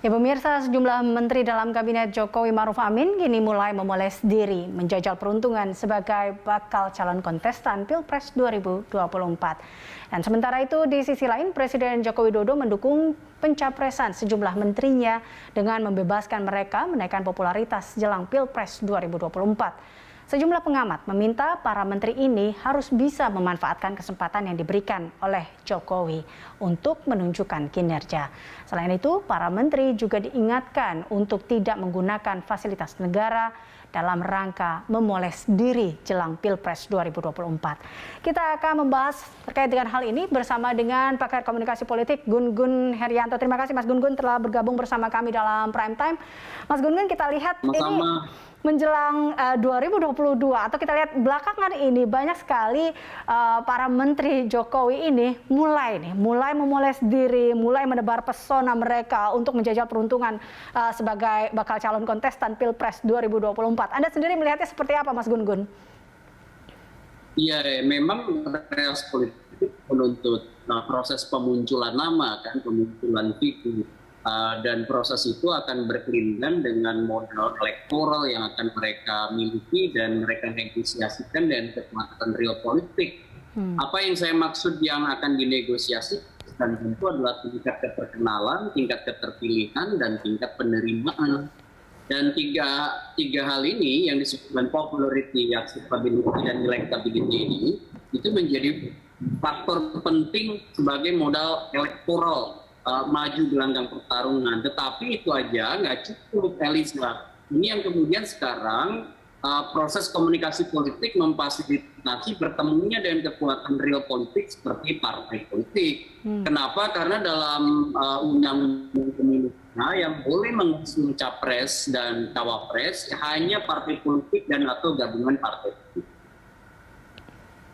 Ya pemirsa, sejumlah menteri dalam kabinet Jokowi Ma'ruf Amin kini mulai memoles diri menjajal peruntungan sebagai bakal calon kontestan Pilpres 2024. Dan sementara itu di sisi lain Presiden Joko Widodo mendukung pencapresan sejumlah menterinya dengan membebaskan mereka menaikkan popularitas jelang Pilpres 2024. Sejumlah pengamat meminta para menteri ini harus bisa memanfaatkan kesempatan yang diberikan oleh Jokowi untuk menunjukkan kinerja. Selain itu, para menteri juga diingatkan untuk tidak menggunakan fasilitas negara dalam rangka memoles diri jelang Pilpres 2024. Kita akan membahas terkait dengan hal ini bersama dengan pakar komunikasi politik Gun Gun Herianto. Terima kasih Mas Gun Gun telah bergabung bersama kami dalam Prime Time. Mas Gun Gun, kita lihat ini menjelang 2022 atau kita lihat belakangan ini banyak sekali para menteri Jokowi ini mulai memoles diri, mulai menebar pesona mereka untuk menjajal peruntungan sebagai bakal calon kontestan Pilpres 2024. Anda sendiri melihatnya seperti apa, Mas Gun Gun? Iya, memang realitas politik menuntut proses pemunculan nama, kan, pemunculan figur. Dan proses itu akan berkelindan dengan modal elektoral yang akan mereka miliki dan mereka negosiasikan dengan kekuatan real politik. Apa yang saya maksud yang akan dinegosiasikan tentu adalah tingkat keterkenalan, tingkat keterpilihan, dan tingkat penerimaan. Dan tiga hal ini yang disebutkan popularity, acceptability, dan electability ini itu menjadi faktor penting sebagai modal elektoral maju gelanggang pertarungan. Tetapi itu aja nggak cukup, Elisa. Ini yang kemudian sekarang proses komunikasi politik memfasilitasi bertemunya dengan kekuatan real politik seperti partai politik. Kenapa? Karena dalam undang-undang pemilu yang boleh mengusung capres dan cawapres hanya partai politik dan atau gabungan partai politik.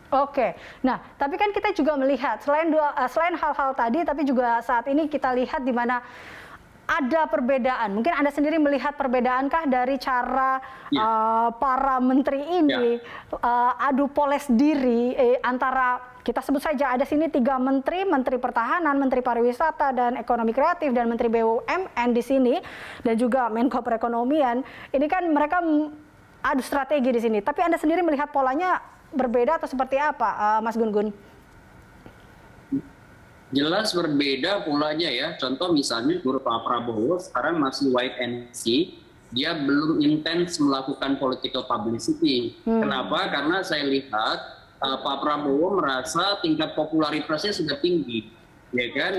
Oke, nah tapi kan kita juga melihat selain hal-hal tadi, tapi juga saat ini kita lihat di mana ada perbedaan. Mungkin Anda sendiri melihat perbedaankah dari cara para menteri ini adu poles diri antara, kita sebut saja ada sini 3 menteri, Menteri Pertahanan, Menteri Pariwisata dan Ekonomi Kreatif, dan Menteri BUMN di sini, dan juga Menko Perekonomian. Ini kan mereka adu strategi di sini. Tapi Anda sendiri melihat polanya berbeda atau seperti apa, Mas Gun Gun? Jelas berbeda polanya ya. Contoh misalnya Pak Prabowo sekarang masih wait and see. Dia belum intens melakukan political publicity. Kenapa? Karena saya lihat Pak Prabowo merasa tingkat popularitasnya sudah tinggi. Ya kan,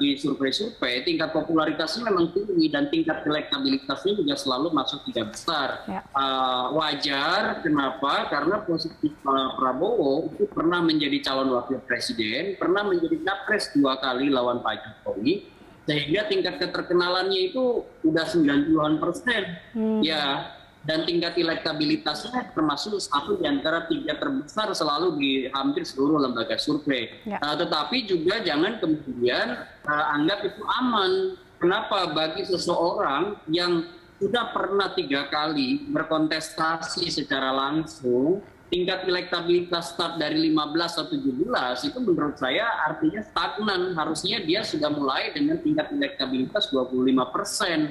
di survei-survei tingkat popularitasnya memang tinggi dan tingkat elektabilitasnya juga selalu masuk 3 besar. Wajar, kenapa? Karena posisi Prabowo itu pernah menjadi calon wakil presiden, pernah menjadi capres 2 kali lawan Pak Jokowi, sehingga tingkat keterkenalannya itu udah 90%. Ya. Dan tingkat elektabilitasnya termasuk satu di antara 3 terbesar selalu di hampir seluruh lembaga survei. Tetapi juga jangan kemudian anggap itu aman. Kenapa? Bagi seseorang yang sudah pernah 3 kali berkontestasi secara langsung, tingkat elektabilitas start dari 15 atau 17 itu menurut saya artinya stagnan. Harusnya dia sudah mulai dengan tingkat elektabilitas 25%.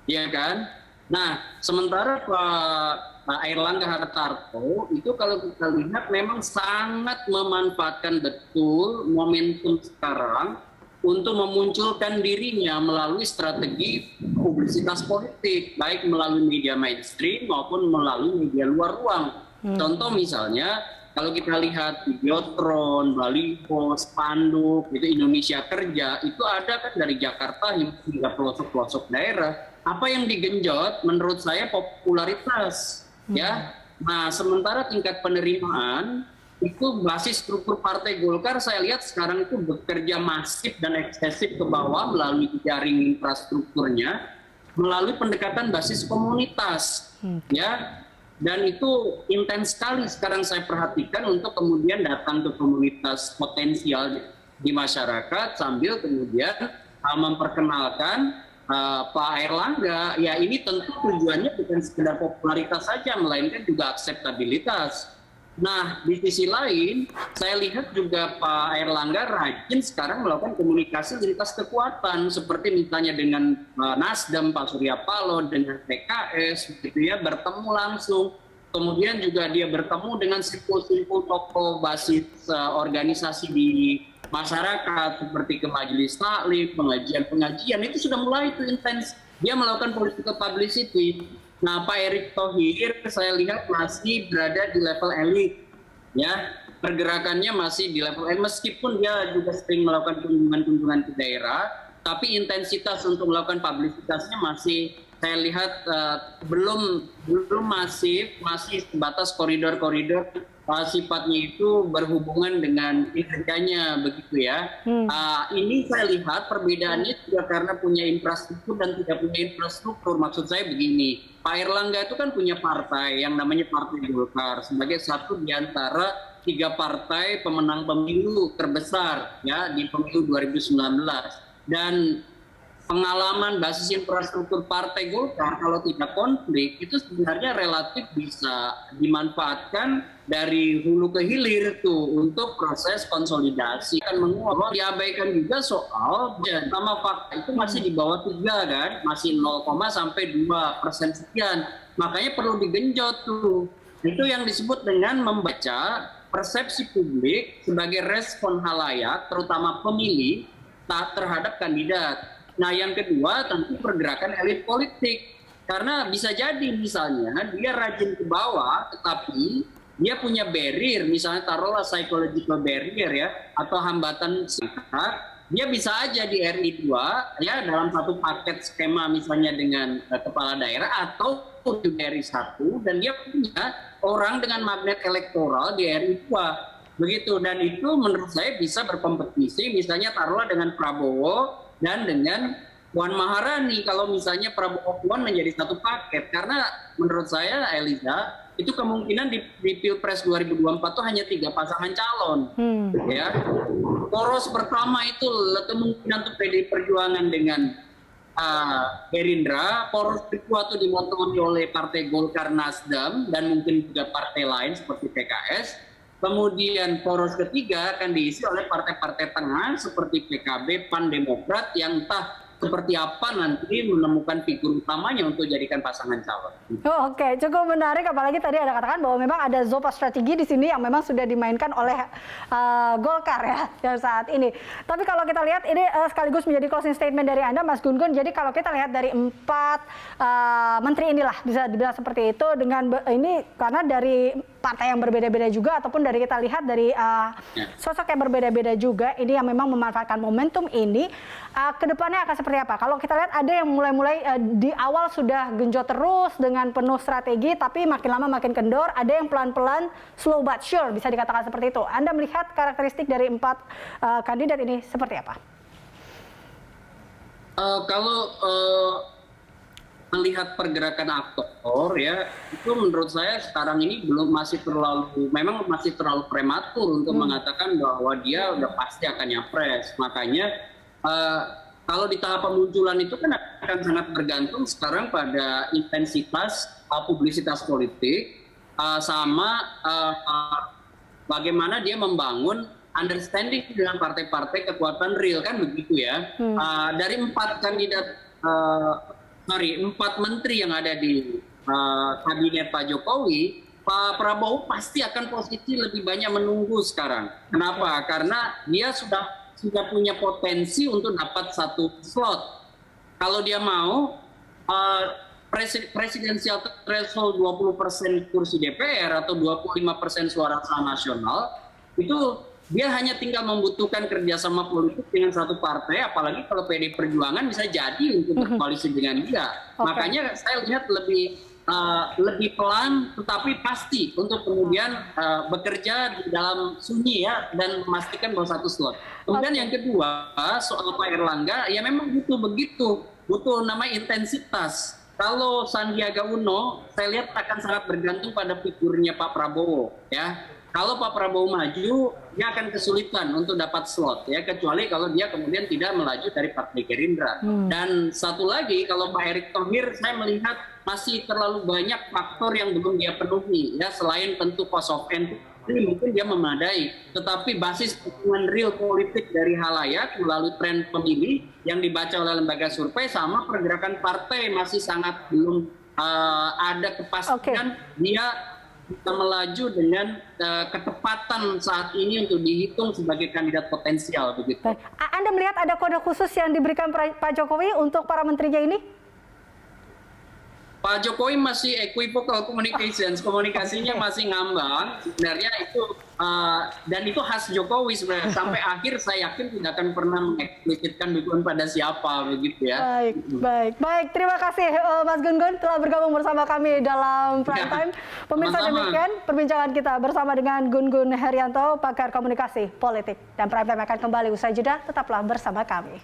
Ya kan? Nah, sementara Pak Airlangga Hartarto itu kalau kita lihat memang sangat memanfaatkan betul momentum sekarang untuk memunculkan dirinya melalui strategi publisitas politik, baik melalui media mainstream maupun melalui media luar ruang. Contoh misalnya, kalau kita lihat videotron, baliho, spanduk, itu Indonesia Kerja, itu ada kan dari Jakarta hingga pelosok-pelosok daerah. Apa yang digenjot menurut saya popularitas, ya. Nah, sementara tingkat penerimaan itu basis struktur Partai Golkar saya lihat sekarang itu bekerja masif dan eksesif ke bawah melalui jaring infrastrukturnya, melalui pendekatan basis komunitas, ya. Dan itu intens sekali sekarang saya perhatikan untuk kemudian datang ke komunitas potensial di masyarakat sambil kemudian memperkenalkan Pak Airlangga. Ya, ini tentu tujuannya bukan sekedar popularitas saja, melainkan juga akseptabilitas. Nah, di sisi lain, saya lihat juga Pak Airlangga rajin sekarang melakukan komunikasi lintas kekuatan, seperti misalnya dengan Nasdem, Pak Surya Paloh, dengan PKS, gitu ya, bertemu langsung. Kemudian juga dia bertemu dengan simpul-simpul tokoh basis organisasi di masyarakat, seperti ke Majelis Taklim, pengajian-pengajian, itu sudah mulai itu intens. Dia melakukan political publicity. Nah, Pak Erick Thohir saya lihat masih berada di level elit, ya, pergerakannya masih di level elit meskipun dia juga sering melakukan kunjungan-kunjungan ke daerah, tapi intensitas untuk melakukan publisitasnya masih saya lihat belum masif, masih sebatas koridor-koridor. Sifatnya itu berhubungan dengan kinerjanya begitu ya. Ini saya lihat perbedaannya juga karena punya infrastruktur dan tidak punya infrastruktur. Maksud saya begini, Pak Airlangga itu kan punya partai yang namanya Partai Golkar sebagai satu di antara 3 partai pemenang pemilu terbesar ya di pemilu 2019, dan pengalaman basis infrastruktur Partai Golkar kalau tidak konflik itu sebenarnya relatif bisa dimanfaatkan dari hulu ke hilir tuh untuk proses konsolidasi. Kan menguap, diabaikan juga soal sama fakta itu masih di bawah 3 kan, masih 0, sampai 2% sekian. Makanya perlu digenjot tuh. Itu yang disebut dengan membaca persepsi publik sebagai respon halayak, terutama pemilih terhadap kandidat. Nah, yang kedua tentu pergerakan elit politik. Karena bisa jadi misalnya dia rajin ke bawah, tetapi dia punya barrier, misalnya taruhlah psychological barrier ya, atau hambatan singkat, dia bisa aja di RI 2 ya dalam satu paket skema misalnya dengan kepala daerah atau di RI 1, dan dia punya orang dengan magnet elektoral di RI 2. Begitu, dan itu menurut saya bisa berkompetisi misalnya taruhlah dengan Prabowo dan dengan Puan Maharani, kalau misalnya Prabowo Puan menjadi satu paket. Karena menurut saya Eliza, itu kemungkinan di Pilpres 2024 itu hanya 3 pasangan calon. Ya. Poros pertama itu kemungkinan untuk PDI Perjuangan dengan Gerindra, poros kedua itu dimotori oleh Partai Golkar, Nasdem, dan mungkin juga partai lain seperti PKS. Kemudian poros ketiga akan diisi oleh partai-partai tengah seperti PKB, PAN, Demokrat yang entah seperti apa nanti menemukan figur utamanya untuk jadikan pasangan calon. Oke, cukup menarik. Apalagi tadi ada katakan bahwa memang ada zopa strategi di sini yang memang sudah dimainkan oleh Golkar ya yang saat ini. Tapi kalau kita lihat ini sekaligus menjadi closing statement dari Anda, Mas Gun Gun. Jadi kalau kita lihat dari 4 menteri inilah bisa dibilang seperti itu dengan ini karena dari partai yang berbeda-beda juga ataupun dari kita lihat dari sosok yang berbeda-beda juga, ini yang memang memanfaatkan momentum ini. Kedepannya akan seperti apa? Kalau kita lihat ada yang mulai-mulai di awal sudah genjot terus dengan penuh strategi, tapi makin lama makin kendor. Ada yang pelan-pelan, slow but sure, bisa dikatakan seperti itu. Anda melihat karakteristik dari 4 kandidat ini seperti apa? Kalau melihat pergerakan aktor ya, itu menurut saya sekarang ini masih terlalu prematur untuk mengatakan bahwa dia udah pasti akan nyapres. Makanya kalau di tahap pemunculan itu kan akan sangat bergantung sekarang pada intensitas publisitas politik sama bagaimana dia membangun understanding dengan partai-partai kekuatan real, kan begitu ya. Dari 4 menteri yang ada di kabinet Pak Jokowi, Pak Prabowo pasti akan posisi lebih banyak menunggu sekarang. Kenapa? Karena dia sudah punya potensi untuk dapat satu slot. Kalau dia mau presidensial threshold 20% kursi DPR atau 25% suara sah nasional, itu dia hanya tinggal membutuhkan kerjasama politik dengan satu partai, apalagi kalau PD Perjuangan bisa jadi untuk berkoalisi dengan dia. Makanya saya lihat lebih pelan tetapi pasti untuk kemudian bekerja di dalam sunyi ya, dan memastikan bahwa satu slot. Kemudian yang kedua soal Pak Airlangga, ya memang butuh namanya intensitas. Kalau Sandiaga Uno saya lihat akan sangat bergantung pada figurnya Pak Prabowo ya. kalau Pak Prabowo maju, dia akan kesulitan untuk dapat slot ya, kecuali kalau dia kemudian tidak melaju dari Partai Gerindra. Dan satu lagi, kalau Pak Erick Thohir, saya melihat masih terlalu banyak faktor yang belum dia penuhi ya, selain tentu cost of entry mungkin dia memadai, tetapi basis dukungan real politik dari halayak melalui tren pemilih yang dibaca oleh lembaga survei sama pergerakan partai masih sangat belum ada kepastian dia bisa melaju dengan ketepatan saat ini untuk dihitung sebagai kandidat potensial begitu. Baik. Anda melihat ada kode khusus yang diberikan Pak Jokowi untuk para menterinya ini? Pak Jokowi masih equivocal communications, komunikasinya masih ngambang. Sebenarnya itu dan itu khas Jokowi sebenarnya. Sampai akhir saya yakin tidak akan pernah mengeksplisitkan dukungan pada siapa begitu ya. Baik. Terima kasih Mas Gun-Gun telah bergabung bersama kami dalam Prime Time. Pemirsa, demikian perbincangan kita bersama dengan Gun-Gun Herianto, pakar komunikasi politik. Dan Prime Time akan kembali usai jeda. Tetaplah bersama kami.